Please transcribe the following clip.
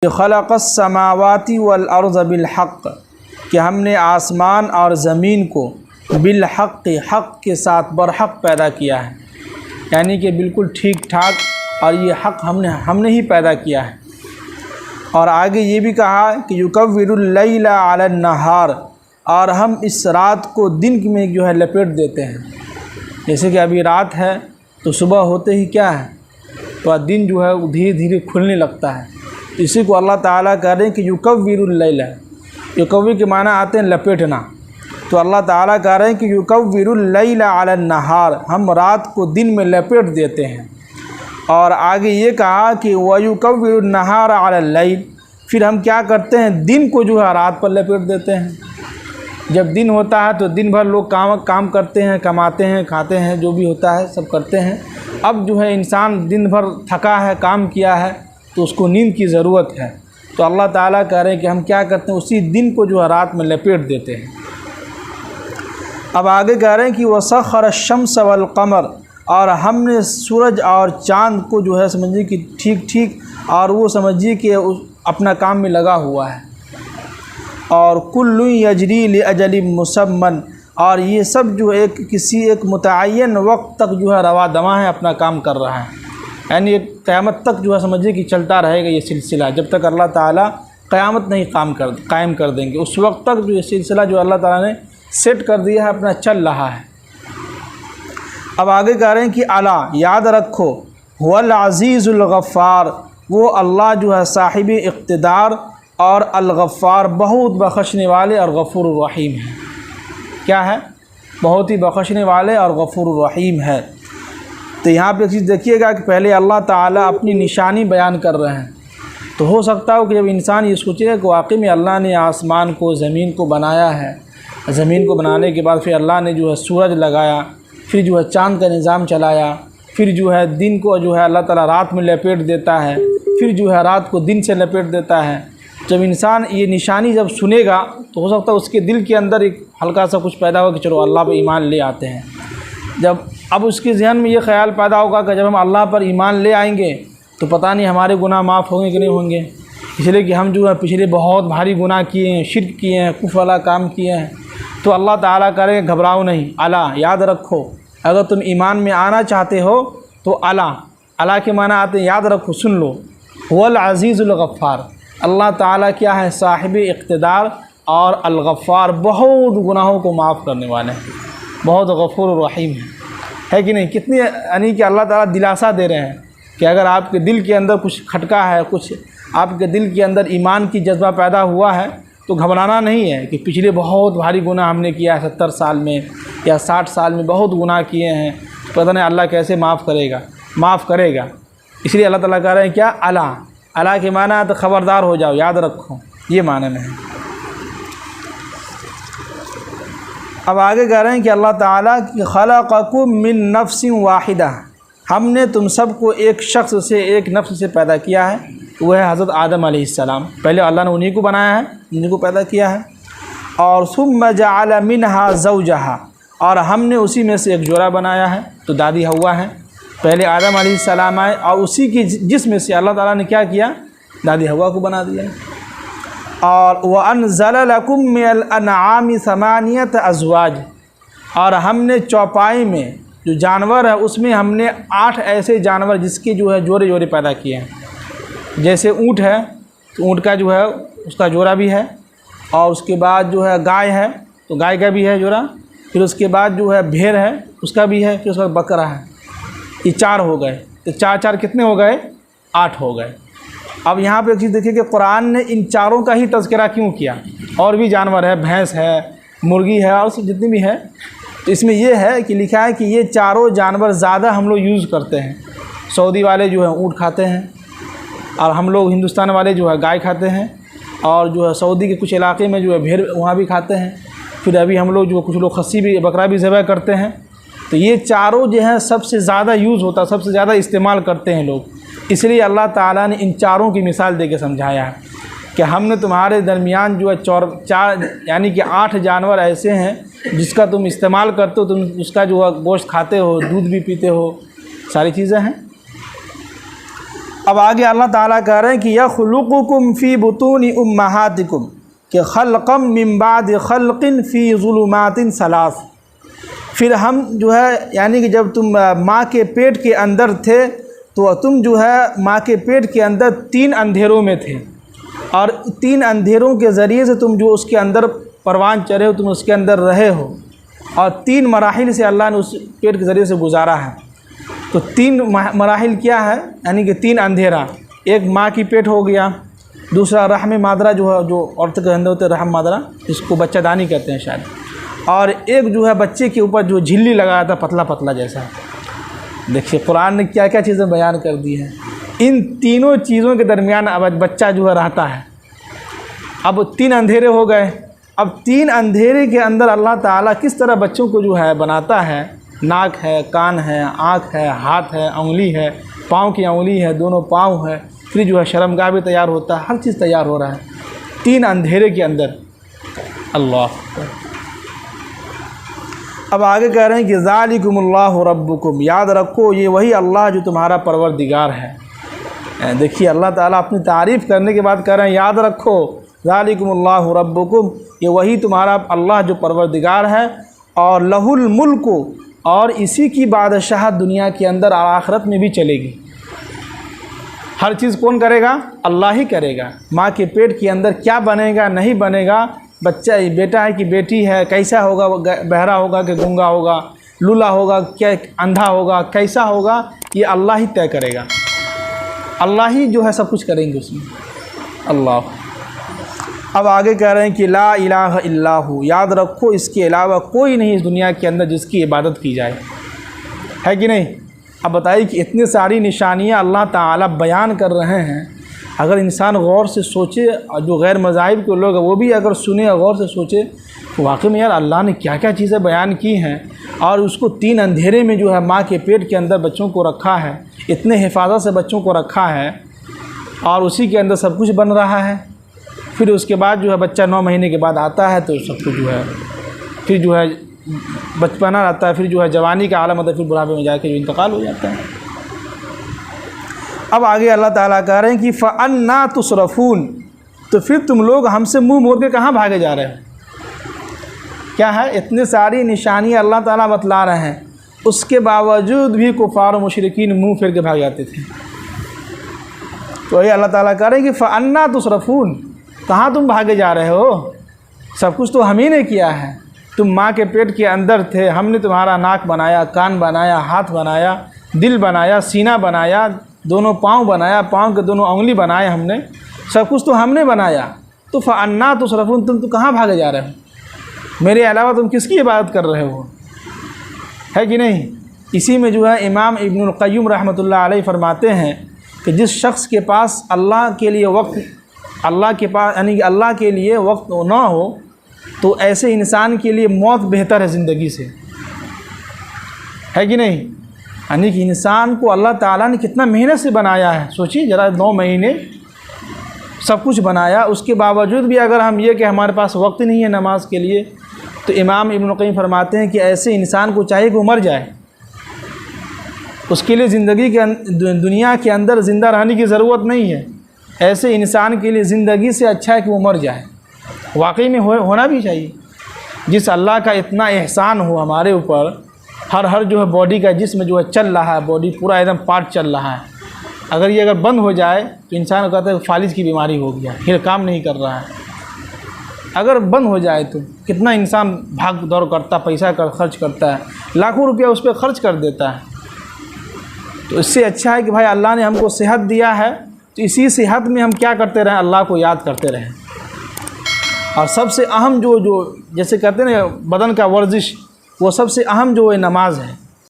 خلق السماوات والارض بالحق، کہ ہم نے آسمان اور زمین کو بالحق، حق کے ساتھ برحق پیدا کیا ہے، یعنی کہ بالکل ٹھیک ٹھاک، اور یہ حق ہم نے ہی پیدا کیا ہے۔ اور آگے یہ بھی کہا کہ یکور اللیل علی النہار، اور ہم اس رات کو دن میں جو ہے لپیٹ دیتے ہیں۔ جیسے کہ ابھی رات ہے تو صبح ہوتے ہی کیا ہے تو دن جو ہے دھیرے دھیرے کھلنے لگتا ہے، اسی کو اللہ تعالیٰ کہہ رہے ہیں کہ یکور اللیل، یکور کے معنی آتے ہیں لپیٹنا، تو اللہ تعالیٰ کہہ رہے ہیں کہ یکور اللیل علی النہار، ہم رات کو دن میں لپیٹ دیتے ہیں۔ اور آگے یہ کہا کہ وَيُكَوِّرُ النَّهَارَ عَلَى اللَّيْلِ، پھر ہم کیا کرتے ہیں دن کو جو ہے رات پر لپیٹ دیتے ہیں۔ جب دن ہوتا ہے تو دن بھر لوگ کام کرتے ہیں، کماتے ہیں، کھاتے ہیں، جو بھی ہوتا ہے سب کرتے ہیں۔ اب جو ہے انسان دن بھر تھکا ہے، کام کیا ہے، تو اس کو نیند کی ضرورت ہے، تو اللہ تعالیٰ کہہ رہے ہیں کہ ہم کیا کرتے ہیں اسی دن کو جو ہے رات میں لپیٹ دیتے ہیں۔ اب آگے کہہ رہے ہیں کہ وَسَخَّرَ الشَّمْسَ وَالْقَمَرَ، اور ہم نے سورج اور چاند کو جو ہے سمجھیے کہ ٹھیک اور وہ سمجھیے کہ اپنا کام میں لگا ہوا ہے۔ اور کل یجری لاجل مسمى، اور یہ سب جو کسی ایک متعین وقت تک جو ہے روا دواں ہے، اپنا کام کر رہا ہے، یعنی قیامت تک جو ہے سمجھیے کہ چلتا رہے گا یہ سلسلہ، جب تک اللہ تعالیٰ قیامت نہیں قائم کر دیں گے، اس وقت تک جو یہ سلسلہ جو اللہ تعالیٰ نے سیٹ کر دیا ہے اپنا چل رہا ہے۔ اب آگے کہہ رہے ہیں کہ الا، یاد رکھو، هو العزیز الغفار، وہ اللہ جو ہے صاحب اقتدار اور الغفار، بہت بخشنے والے اور غفور الرحیم ہے۔ کیا ہے؟ بہت ہی بخشنے والے اور غفور الرحیم ہے۔ تو یہاں پہ ایک چیز دیکھیے گا کہ پہلے اللہ تعالیٰ اپنی نشانی بیان کر رہے ہیں، تو ہو سکتا ہے کہ جب انسان یہ سوچے گا کہ واقعی میں اللہ نے آسمان کو، زمین کو بنایا ہے، زمین کو بنانے کے بعد پھر اللہ نے جو ہے سورج لگایا، پھر جو ہے چاند کا نظام چلایا، پھر جو ہے دن کو جو ہے اللہ تعالیٰ رات میں لپیٹ دیتا ہے، پھر جو ہے رات کو دن سے لپیٹ دیتا ہے۔ جب انسان یہ نشانی جب سنے گا تو ہو سکتا ہے اس کے دل کے اندر ایک ہلکا سا کچھ پیدا ہوگا کہ چلو اللہ پہ ایمان لے آتے ہیں۔ جب اب اس کے ذہن میں یہ خیال پیدا ہوگا کہ جب ہم اللہ پر ایمان لے آئیں گے تو پتہ نہیں ہمارے گناہ معاف ہوں گے کہ نہیں ہوں گے، اس لیے کہ ہم جو ہے پچھلے بہت بھاری گناہ کیے ہیں، شرک کیے ہیں، کفر والا کام کیے ہیں۔ تو اللہ تعالیٰ کرے گھبراؤ نہیں، الا، یاد رکھو، اگر تم ایمان میں آنا چاہتے ہو تو الا کے معنی آتے ہیں یاد رکھو، سن لو، هو العزیز الغفار، اللہ تعالیٰ کیا ہے؟ صاحب اقتدار اور الغفار، بہت گناہوں کو معاف کرنے والے ہیں، بہت غفور الرحیم ہے کہ نہیں؟ کتنی یعنی کہ اللہ تعالیٰ دلاسا دے رہے ہیں کہ اگر آپ کے دل کے اندر کچھ کھٹکا ہے، کچھ آپ کے دل کے اندر ایمان کی جذبہ پیدا ہوا ہے تو گھبرانا نہیں ہے کہ پچھلے بہت بھاری گناہ ہم نے کیا ہے، 70 سال میں یا 60 سال میں بہت گناہ کیے ہیں، پتہ نہیں اللہ کیسے معاف کرے گا۔ اس لیے اللہ تعالیٰ کہہ رہے ہیں کیا؟ الا کے معنی ہے تو خبردار ہو جاؤ، یاد رکھو، یہ معنی میں ہے۔ اب آگے کہہ رہے ہیں کہ اللہ تعالیٰ کی خلقکم من نفس واحدہ، ہم نے تم سب کو ایک شخص سے، ایک نفس سے پیدا کیا ہے، وہ ہے حضرت آدم علیہ السلام۔ پہلے اللہ نے انہی کو بنایا ہے، انہی کو پیدا کیا ہے۔ اور ثم جعل منها زوجها، اور ہم نے اسی میں سے ایک جوڑا بنایا ہے، تو دادی حوا ہے، پہلے آدم علیہ السلام آئے اور اسی کی جسم سے اللہ تعالیٰ نے کیا کیا؟ دادی حوا کو بنا دیا۔ اور وَأَنزَلَ لَكُم مِّنَ الْأَنْعَامِ ثَمَانِيَةَ أَزْوَاجٍ، اور ہم نے چوپائی میں جو جانور ہے اس میں ہم نے 8 ایسے جانور جس کے جو ہے جوڑے جوڑے پیدا کیے ہیں۔ جیسے اونٹ ہے تو اونٹ کا جو ہے اس کا جوڑا بھی ہے، اور اس کے بعد جو ہے گائے ہے تو گائے کا بھی ہے جوڑا، پھر اس کے بعد جو ہے بھیڑ ہے اس کا بھی ہے، پھر اس کا بکرا ہے، یہ 4 ہو گئے، تو 4 کتنے ہو گئے؟ 8 ہو گئے۔ اب یہاں پہ ایک چیز دیکھیے کہ قرآن نے ان 4 کا ہی تذکرہ کیوں کیا؟ اور بھی جانور ہے، بھینس ہے، مرغی ہے، اور جتنی بھی ہے، تو اس میں یہ ہے کہ لکھا ہے کہ یہ 4 جانور زیادہ ہم لوگ یوز کرتے ہیں۔ سعودی والے جو ہیں اونٹ کھاتے ہیں، اور ہم لوگ ہندوستان والے جو ہے گائے کھاتے ہیں، اور جو ہے سعودی کے کچھ علاقے میں جو ہے بھیڑ وہاں بھی کھاتے ہیں، پھر ابھی ہم لوگ جو کچھ لوگ خصی بھی، بکرا بھی ذبح کرتے ہیں۔ تو یہ 4 جو ہیں سب سے زیادہ یوز ہوتا ہے، سب سے زیادہ استعمال کرتے ہیں لوگ، اس لیے اللہ تعالیٰ نے ان 4 کی مثال دے کے سمجھایا ہے کہ ہم نے تمہارے درمیان جو ہے 4 یعنی کہ 8 جانور ایسے ہیں جس کا تم استعمال کرتے ہو، تم اس کا جو ہے گوشت کھاتے ہو، دودھ بھی پیتے ہو، ساری چیزیں ہیں۔ اب آگے اللہ تعالیٰ کہہ رہے ہیں کہ یخلقکم فی بطون امہاتکم کہ خلقا من بعد خلق فی ظلمات ثلاث، پھر ہم جو ہے یعنی کہ جب تم ماں کے پیٹ کے اندر تھے تو تم جو ہے ماں کے پیٹ کے اندر 3 اندھیروں میں تھے، اور 3 اندھیروں کے ذریعے سے تم جو اس کے اندر پروان چڑھے ہو، تم اس کے اندر رہے ہو، اور 3 مراحل سے اللہ نے اس پیٹ کے ذریعے سے گزارا ہے۔ تو 3 مراحل کیا ہے؟ یعنی کہ 3 اندھیرا، ایک ماں کی پیٹ ہو گیا، دوسرا رحم مادرہ جو ہے، جو عورت کے اندر ہوتے ہیں رحم مادرہ، اس کو بچہ دانی کہتے ہیں شاید، اور ایک جو ہے بچے کے اوپر جو جھلی لگایا تھا پتلا پتلا جیسا۔ دیکھیے قرآن نے کیا کیا چیزیں بیان کر دی ہیں۔ ان تینوں چیزوں کے درمیان اب بچہ جو ہے رہتا ہے۔ اب 3 اندھیرے ہو گئے، اب 3 اندھیرے کے اندر اللہ تعالیٰ کس طرح بچوں کو جو ہے بناتا ہے، ناک ہے، کان ہے، آنکھ ہے، ہاتھ ہے، انگلی ہے، پاؤں کی انگلی ہے، دونوں پاؤں ہے، پھر جو ہے شرمگاہ بھی تیار ہوتا ہے، ہر چیز تیار ہو رہا ہے 3 اندھیرے کے اندر۔ اللہ اب آگے کہہ رہے ہیں کہ ذالکم اللہ ربکم، یاد رکھو یہ وہی اللہ جو تمہارا پروردگار ہے۔ دیکھیے اللہ تعالیٰ اپنی تعریف کرنے کے بعد کہہ رہے ہیں یاد رکھو ذالکم اللہ ربکم، یہ وہی تمہارا اللہ جو پروردگار ہے، اور لہ الملک، اور اسی کی بادشاہت دنیا کے اندر اور آخرت میں بھی چلے گی۔ ہر چیز کون کرے گا؟ اللہ ہی کرے گا۔ ماں کے پیٹ کے اندر کیا بنے گا نہیں بنے گا، بچہ بیٹا ہے کہ بیٹی ہے، کیسا ہوگا، بہرا ہوگا کہ گنگا ہوگا، لولا ہوگا کیا اندھا ہوگا، کیسا ہوگا، یہ اللہ ہی طے کرے گا۔ اللہ ہی جو ہے سب کچھ کریں گے اس میں۔ اللہ اب آگے کہہ رہے ہیں کہ لا الہ الا ہو، یاد رکھو اس کے علاوہ کوئی نہیں اس دنیا کے اندر جس کی عبادت کی جائے، ہے کہ نہیں؟ اب بتائیے کہ اتنی ساری نشانیاں اللہ تعالیٰ بیان کر رہے ہیں، اگر انسان غور سے سوچے، اور جو غیر مذاہب کے لوگ ہیں وہ بھی اگر سنے غور سے سوچے تو واقعی میں یار اللہ نے کیا کیا چیزیں بیان کی ہیں، اور اس کو 3 اندھیرے میں جو ہے ماں کے پیٹ کے اندر بچوں کو رکھا ہے، اتنے حفاظت سے بچوں کو رکھا ہے، اور اسی کے اندر سب کچھ بن رہا ہے۔ پھر اس کے بعد جو ہے بچہ 9 مہینے کے بعد آتا ہے تو سب کچھ جو ہے پھر جو ہے بچپنا رہتا ہے، پھر جو ہے جوانی کا عالم ہوتا ہے، پھر بڑھاپے میں جا کے جو انتقال ہو جاتا ہے۔ اب آگے اللہ تعالیٰ کہہ رہے ہیں کہ فَأَنَّا تُصْرَفُونَ، تو پھر تم لوگ ہم سے منہ موڑ کے کہاں بھاگے جا رہے ہو؟ کیا ہے؟ اتنی ساری نشانیاں اللہ تعالیٰ بتلا رہے ہیں، اس کے باوجود بھی کفار و مشرکین منہ پھیر کے بھاگ جاتے تھے۔ تو یہ اللہ تعالیٰ کہہ رہے ہیں کہ فَأَنَّا تُصْرَفُونَ، کہاں تم بھاگے جا رہے ہو؟ سب کچھ تو ہم ہی نے کیا ہے، تم ماں کے پیٹ کے اندر تھے، ہم نے تمہارا ناک بنایا، کان بنایا، ہاتھ بنایا، دل بنایا، سینہ بنایا، دونوں پاؤں بنایا، پاؤں کے دونوں انگلی بنائے ہم نے، سب کچھ تو ہم نے بنایا، تو فَأَنَّا تُصْرَفُونَ، تم تو کہاں بھاگے جا رہے ہو؟ میرے علاوہ تم کس کی عبادت کر رہے ہو، ہے کہ نہیں؟ اسی میں جو ہے امام ابن القیم رحمۃ اللہ علیہ فرماتے ہیں کہ جس شخص کے پاس اللہ کے لیے وقت، اللہ کے پاس یعنی کہ اللہ کے لیے وقت نہ ہو، تو ایسے انسان کے لیے موت بہتر ہے زندگی سے، ہے کہ نہیں؟ یعنی کہ انسان کو اللہ تعالیٰ نے کتنا محنت سے بنایا ہے، سوچیے ذرا، 9 مہینے سب کچھ بنایا، اس کے باوجود بھی اگر ہم یہ کہ ہمارے پاس وقت نہیں ہے نماز کے لیے، تو امام ابن القیم فرماتے ہیں کہ ایسے انسان کو چاہیے کہ وہ مر جائے، اس کے لیے زندگی کے دنیا کے اندر زندہ رہنے کی ضرورت نہیں ہے، ایسے انسان کے لیے زندگی سے اچھا ہے کہ وہ مر جائے۔ واقعی میں ہونا بھی چاہیے، جس اللہ کا اتنا احسان ہو ہمارے اوپر، ہر جو ہے باڈی کا جسم جو ہے چل رہا ہے، باڈی پورا ایک دم پارٹ چل رہا ہے، اگر یہ اگر بند ہو جائے تو انسان کو کہتا ہے فالج کی بیماری ہو گیا، پھر کام نہیں کر رہا ہے۔ اگر بند ہو جائے تو کتنا انسان بھاگ دور کرتا، پیسہ خرچ کرتا ہے، لاکھوں روپیہ اس پہ خرچ کر دیتا ہے۔ تو اس سے اچھا ہے کہ بھائی اللہ نے ہم کو صحت دیا ہے، تو اسی صحت میں ہم کیا کرتے رہیں؟ اللہ کو یاد کرتے رہیں۔ اور سب سے اہم جو جیسے کہتے ہیں نا بدن کا ورزش، وہ سب سے اہم جو ہے نماز ہے۔